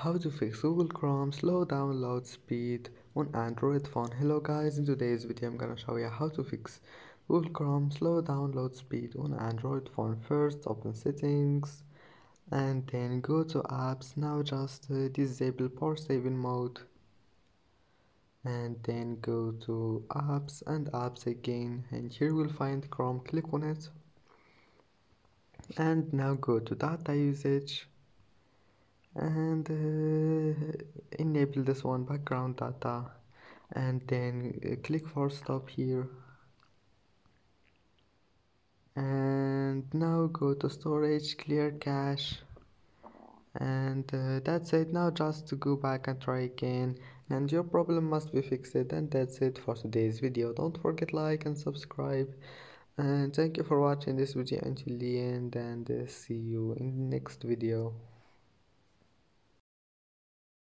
How to fix Google Chrome slow download speed on Android phone. Hello guys, in today's video I'm gonna show you how to fix Google Chrome slow download speed on Android phone. First open settings and then go to apps. Now just disable power saving mode and then go to apps and apps again, and here you will find Chrome. Click on it and now go to data usage and enable this one, background data, and then click for stop here, and now go to storage, clear cache, and that's it. Now just to go back and try again and your problem must be fixed. And that's it for today's video. Don't forget like and subscribe, and thank you for watching this video until the end, and see you in the next video.